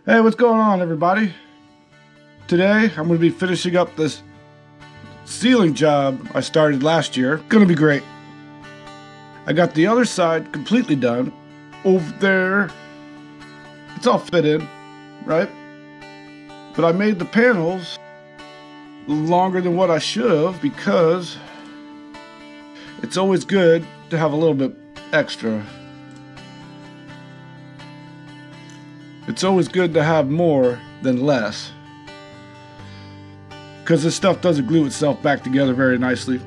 Hey, what's going on, everybody? Today, I'm going to be finishing up this ceiling job I started last year. It's going to be great. I got the other side completely done. Over there, it's all fit in, right? But I made the panels longer than what I should have because it's always good to have a little bit extra. It's always good to have more than less, because this stuff doesn't glue itself back together very nicely.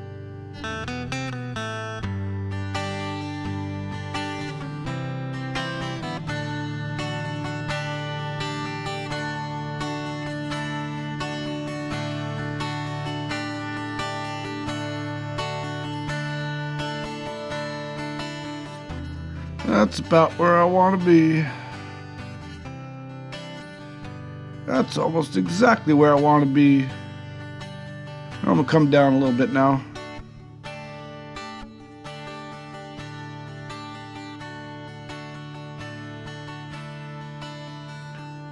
That's about where I want to be. That's almost exactly where I want to be. I'm going to come down a little bit now.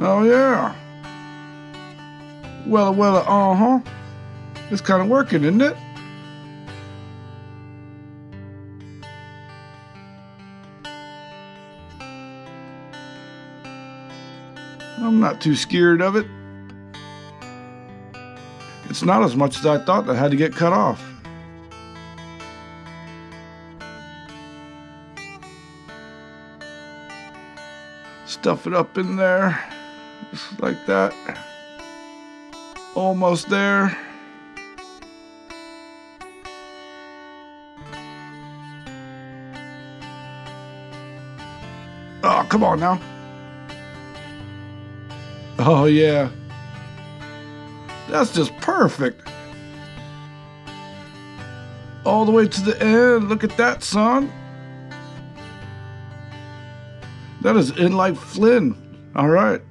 Oh yeah. Well, it's kind of working, isn't it? I'm not too scared of it. It's not as much as I thought that had to get cut off. Stuff it up in there, just like that. Almost there. Oh, come on now. Oh yeah, that's just perfect. All the way to the end. Look at that, son. That is in like Flynn. All right,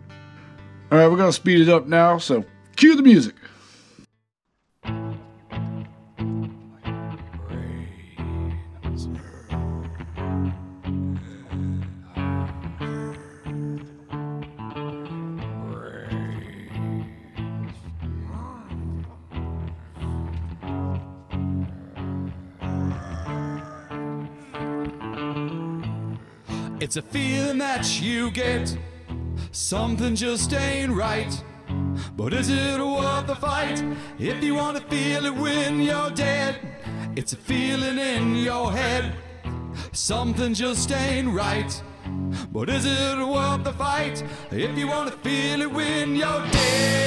we're gonna speed it up now, so cue the music. It's a feeling that you get, something just ain't right. But is it worth the fight if you want to feel it when you're dead? It's a feeling in your head, something just ain't right. But is it worth the fight if you want to feel it when you're dead?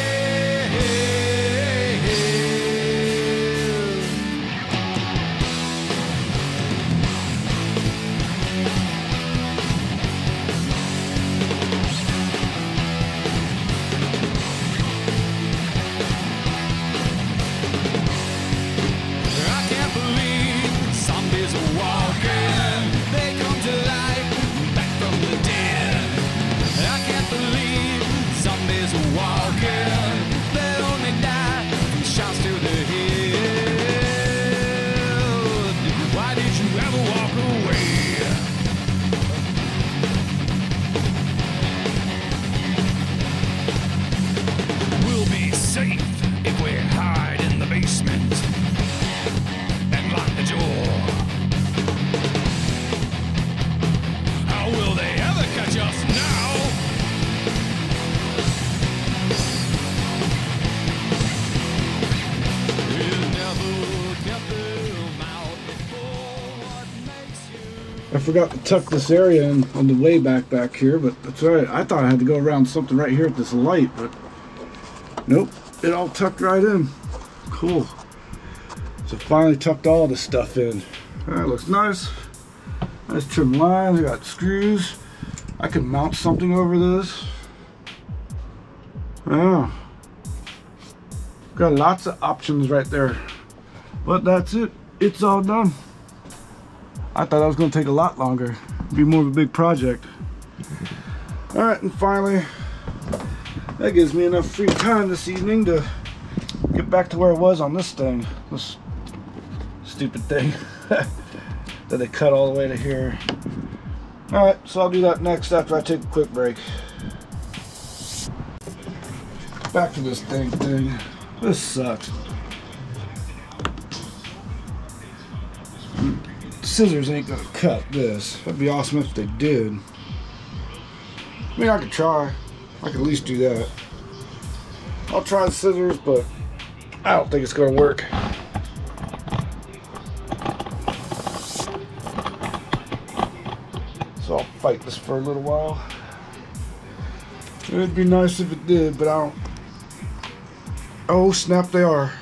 I forgot to tuck this area in on the way back here, but that's all right. I thought I had to go around something right here at this light, but nope, it all tucked right in. Cool. So finally tucked all this stuff in. That looks nice. Nice trim lines. I got screws. I can mount something over this. Yeah. Got lots of options right there. But that's it. It's all done. I thought that was going to take a lot longer. It'd be more of a big project. Alright, and finally, that gives me enough free time this evening to get back to where I was on this thing. This stupid thing that they cut all the way to here. Alright, so I'll do that next after I take a quick break. back to this dang thing. This sucks. Scissors ain't gonna cut this. That'd be awesome if they did. I mean, I could try. I could at least do that. I'll try the scissors, but I don't think it's gonna work. So I'll fight this for a little while. It'd be nice if it did, but I don't. Oh snap, they are.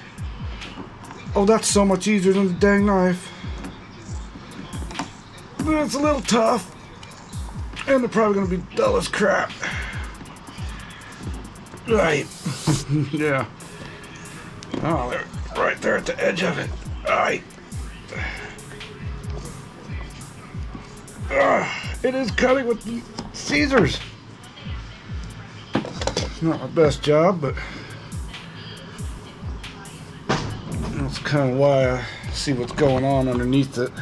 Oh, that's so much easier than the dang knife. But it's a little tough. And they're probably gonna be dull as crap. Right. Yeah. Oh, they're right there at the edge of it. Alright. It is cutting with the scissors. Not my best job, but that's kind of why I see what's going on underneath it.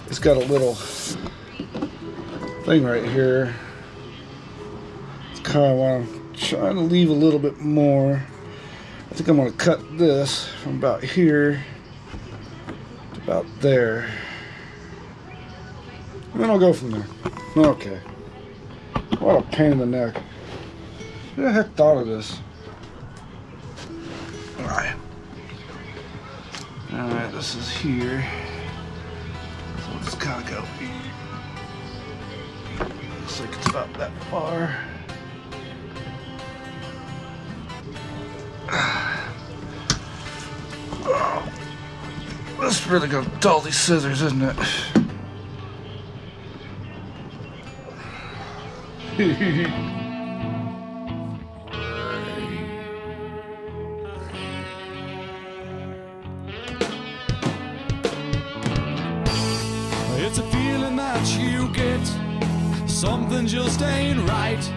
It's got a little thing right here. It's kind of why I'm trying to leave a little bit more. I think I'm going to cut this from about here to about there. And then I'll go from there. Okay. What a pain in the neck. Who the heck thought of this? Alright. Alright, this is here. So we'll just kind of go. Looks like it's about that far. Oh, this is really gonna dull these scissors, isn't it? It's a feeling that you get. Something just ain't right.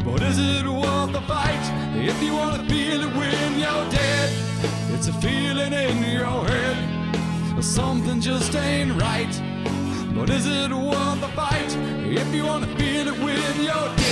But is it worth the fight? If you want to feel it when you're dead. It's a feeling in your head. Something just ain't right. But is it worth the fight? If you want to feel it when you're dead.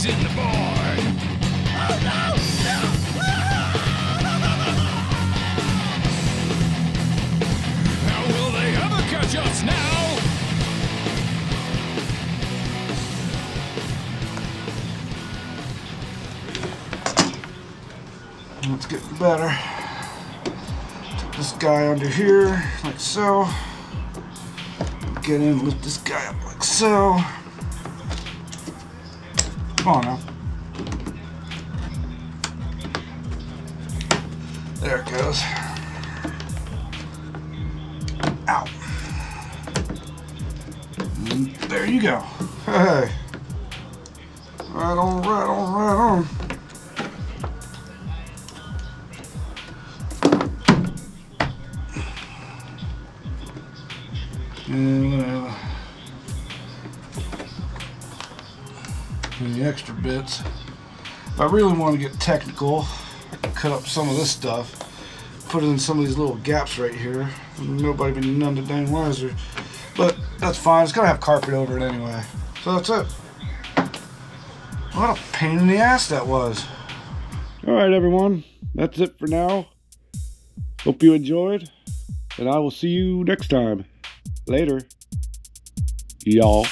In the board. Oh no! No! How will they ever catch us now? It's getting better. Take this guy under here, like so. Get in, lift this guy up like so. Come on now. There it goes. Ow. And there you go. Hey. Right on, right on, right on. And the extra bits. If I really want to get technical, I can cut up some of this stuff, put it in some of these little gaps right here. Nobody be none the dang wiser. But that's fine. It's gonna have carpet over it anyway. So that's it. What a pain in the ass that was. Alright everyone, that's it for now. Hope you enjoyed, and I will see you next time. Later, y'all.